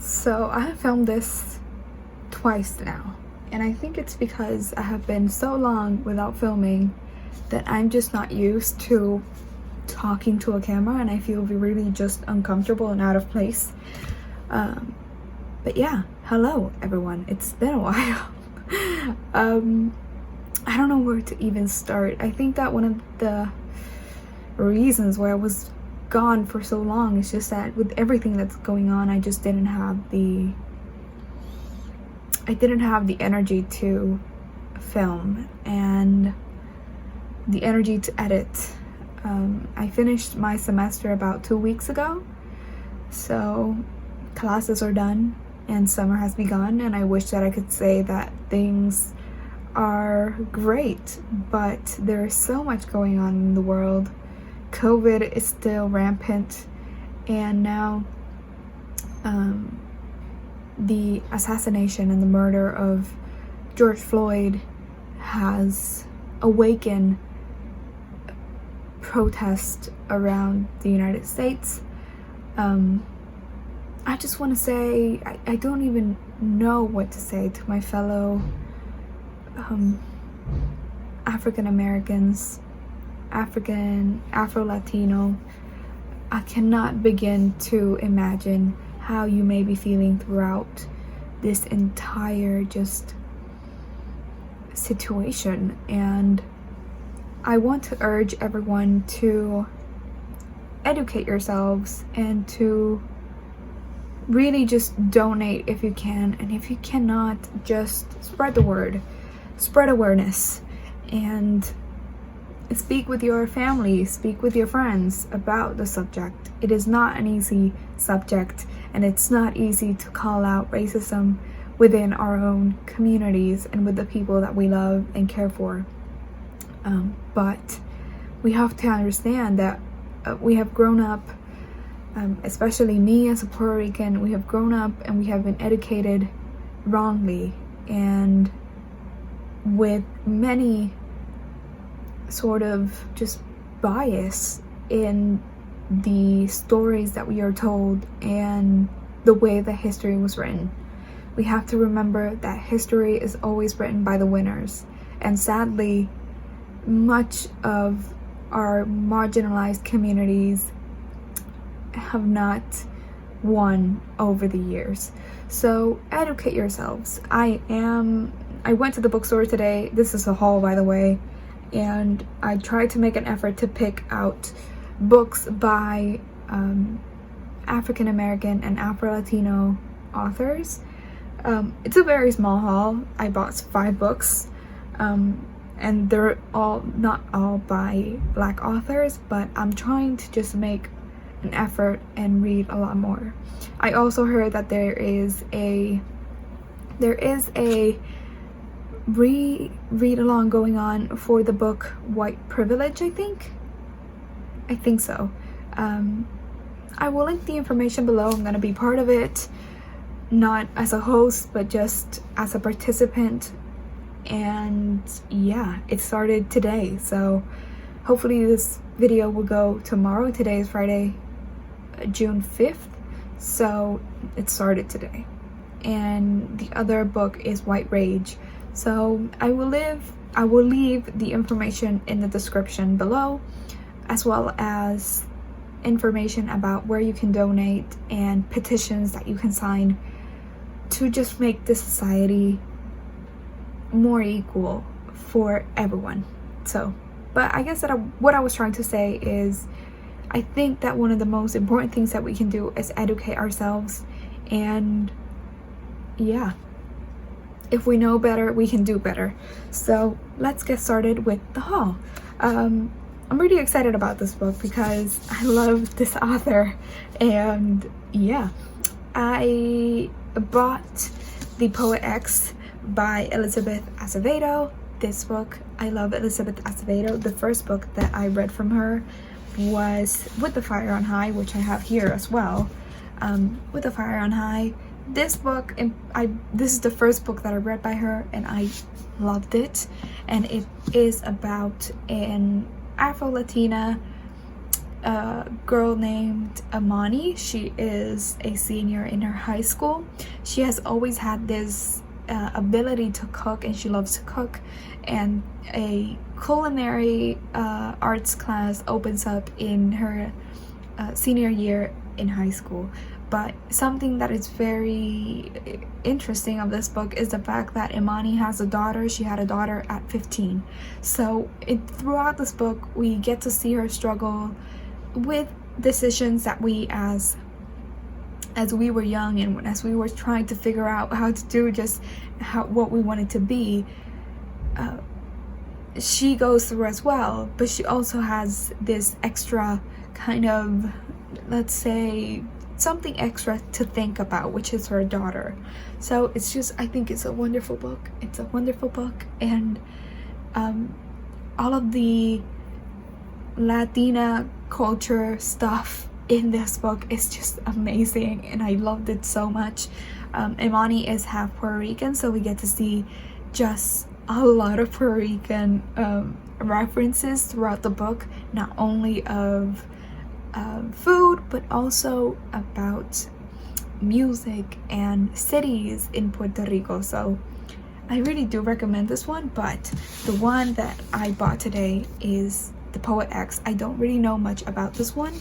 So I have filmed this twice now, and I think it's because I have been so long without filming that I'm just not used to talking to a camera, and I feel really just uncomfortable and out of place. But yeah, hello everyone. It's been a while. I don't know where to even start. I think that one of the reasons why I was gone for so long is just that with everything that's going on, I just didn't have the energy to film and the energy to edit. I finished my semester about 2 weeks ago, so classes are done and summer has begun, and I wish that I could say that things are great, but there's so much going on in the world. COVID is still rampant, and now the assassination and the murder of George Floyd has awakened protest around the United States. I just want to say I don't even know what to say to my fellow African Americans, Afro-Latino. I cannot begin to imagine how you may be feeling throughout this entire just situation, and I want to urge everyone to educate yourselves and to really just donate if you can, and if you cannot, just spread the word, spread awareness, and speak with your family, speak with your friends about the subject. It is not an easy subject, and it's not easy to call out racism within our own communities and with the people that we love and care for. But we have to understand that we have grown up, especially me as a Puerto Rican, we have grown up and we have been educated wrongly and with many sort of just bias in the stories that we are told and the way that history was written. We have to remember that history is always written by the winners, and sadly much of our marginalized communities have not won over the years. So educate yourselves. I went to the bookstore today. This is a haul, by the way, and I tried to make an effort to pick out books by African American and Afro-Latino authors. It's a very small haul. I bought 5 books, and they're not all by Black authors, but I'm trying to just make an effort and read a lot more. I also heard that there is a read along going on for the book White Privilege. I think so. I will link the information below. I'm gonna be part of it, not as a host but just as a participant, and yeah, it started today, so hopefully this video will go tomorrow. Today is Friday, June 5th, so it started today. And the other book is White Rage. So I will leave the information in the description below, as well as information about where you can donate and petitions that you can sign to just make this society more equal for everyone. So, but I guess that what I was trying to say is, I think that one of the most important things that we can do is educate ourselves, and yeah, if we know better, we can do better. So let's get started with the haul. I'm really excited about this book because I love this author, and yeah, I bought The Poet X by Elizabeth Acevedo. This book, I love Elizabeth Acevedo. The first book that I read from her was With the Fire on High, which I have here as well. With the Fire on High. This book, this is the first book that I read by her, and I loved it. And it is about an Afro-Latina a girl named Amani. She is a senior in her high school. She has always had this ability to cook, and she loves to cook, and a culinary arts class opens up in her senior year in high school. But something that is very interesting of this book is the fact that Imani has a daughter. She had a daughter at 15. So throughout this book, we get to see her struggle with decisions that we as we were young and as we were trying to figure out how to do just what we wanted to be, she goes through as well. But she also has this extra kind of, let's say, something extra to think about, which is her daughter. So it's just, I think it's a wonderful book. It's a wonderful book, and all of the Latina culture stuff in this book is just amazing, and I loved it so much. Imani is half Puerto Rican, so we get to see just a lot of Puerto Rican references throughout the book, not only of food, but also about music and cities in Puerto Rico. So I really do recommend this one, but the one that I bought today is The Poet X. I don't really know much about this one.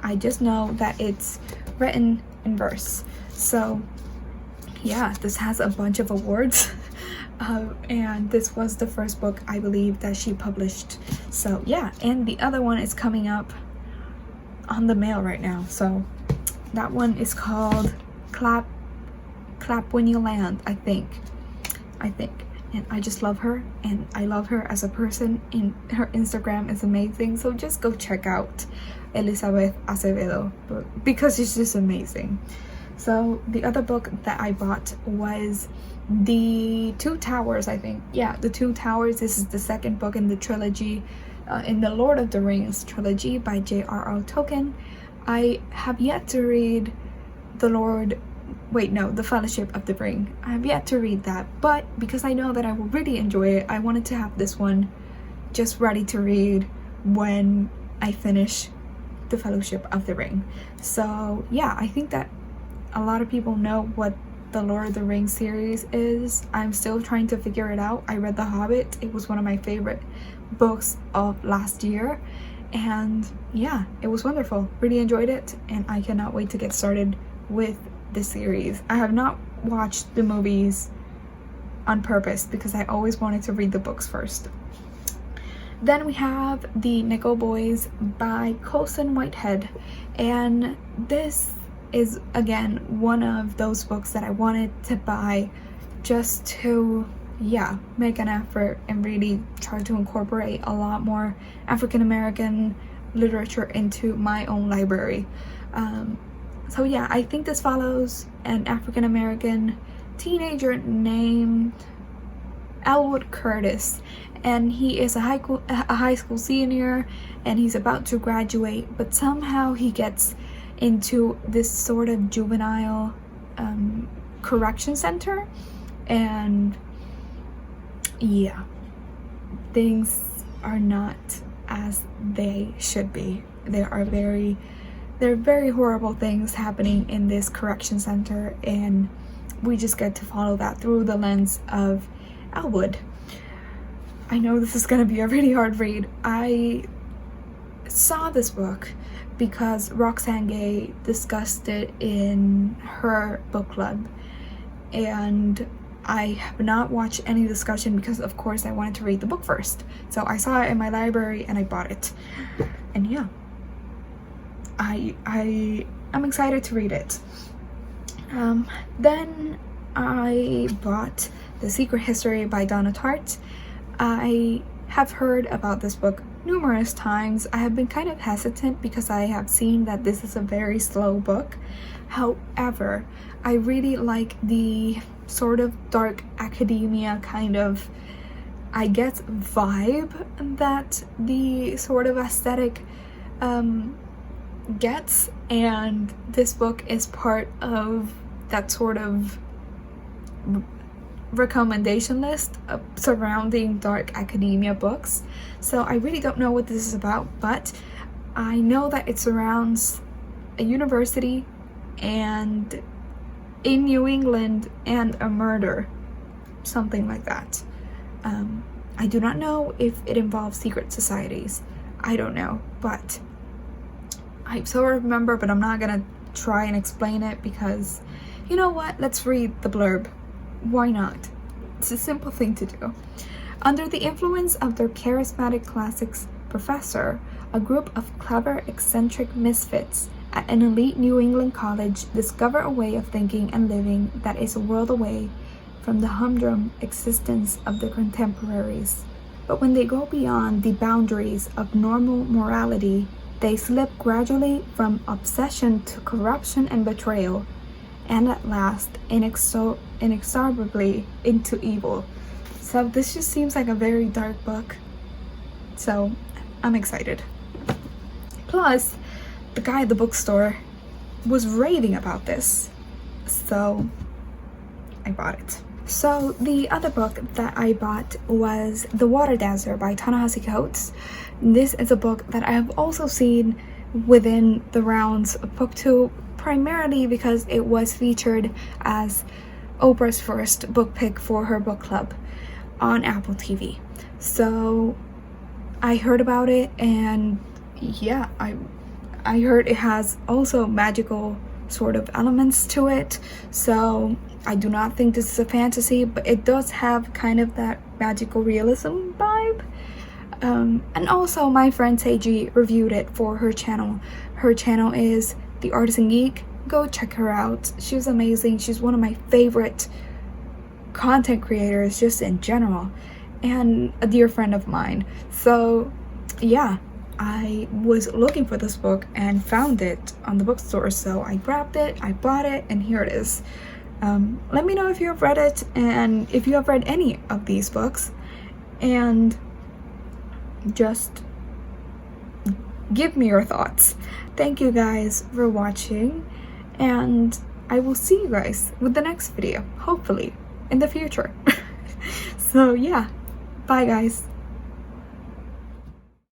I just know that it's written in verse. So yeah, this has a bunch of awards. And this was the first book, I believe, that she published. So yeah, and the other one is coming up on the mail right now. So that one is called Clap When You Land, I think. And I just love her, and I love her as a person, and her Instagram is amazing. So just go check out Elizabeth Acevedo, because she's just amazing. So the other book that I bought was The Two Towers, I think. Yeah, The Two Towers. This is the second book in the trilogy, in the Lord of the Rings trilogy by J.R.R. Tolkien. I have yet to read The Fellowship of the Ring. I have yet to read that, but because I know that I will really enjoy it, I wanted to have this one just ready to read when I finish The Fellowship of the Ring. So yeah, I think that a lot of people know what the Lord of the Rings series is. I'm still trying to figure it out. I read The Hobbit. It was one of my favorite books of last year, and yeah, it was wonderful. Really enjoyed it, and I cannot wait to get started with the series. I have not watched the movies on purpose because I always wanted to read the books first. Then we have The Nickel Boys by Colson Whitehead, and this is again one of those books that I wanted to buy just to make an effort and really try to incorporate a lot more African American literature into my own library. So yeah, I think this follows an African American teenager named Elwood Curtis, and he is a high school senior, and he's about to graduate, but somehow he gets into this sort of juvenile correction center, and yeah, things are not as they should be. There are very horrible things happening in this correction center, and we just get to follow that through the lens of Elwood. I know this is gonna be a really hard read. I saw this book because Roxane Gay discussed it in her book club, and I have not watched any discussion because of course I wanted to read the book first. So I saw it in my library and I bought it, and yeah, I'm excited to read it. Then I bought The Secret History by Donna Tartt. I have heard about this book numerous times. I have been kind of hesitant because I have seen that this is a very slow book. However, I really like the sort of dark academia kind of, I guess, vibe that the sort of aesthetic gets, and this book is part of that sort of recommendation list surrounding dark academia books. So I really don't know what this is about, but I know that it surrounds a university and in New England and a murder, something like that. I do not know if it involves secret societies. I don't know, but I sort of remember, but I'm not gonna try and explain it because, you know what, let's read the blurb. Why not? It's a simple thing to do. Under the influence of their charismatic classics professor, a group of clever, eccentric misfits at an elite New England college discover a way of thinking and living that is a world away from the humdrum existence of their contemporaries. But when they go beyond the boundaries of normal morality, they slip gradually from obsession to corruption and betrayal, and at last inexorably into evil. So this just seems like a very dark book. So I'm excited. Plus, the guy at the bookstore was raving about this, so I bought it. So the other book that I bought was The Water Dancer by Ta-Nehisi Coates. This is a book that I have also seen within the rounds of BookTube, primarily because it was featured as Oprah's first book pick for her book club on Apple TV. So I heard about it, and yeah, I heard it has also magical sort of elements to it. So I do not think this is a fantasy, but it does have kind of that magical realism vibe. And also my friend Seiji reviewed it for her channel. Her channel is The Artisan Geek. Go check her out. She's amazing. She's one of my favorite content creators just in general, and a dear friend of mine. So yeah, I was looking for this book and found it on the bookstore, so I grabbed it, I bought it, and here it is. Let me know if you have read it and if you have read any of these books, and just give me your thoughts. Thank you guys for watching, and I will see you guys with the next video, hopefully in the future. So yeah, bye guys.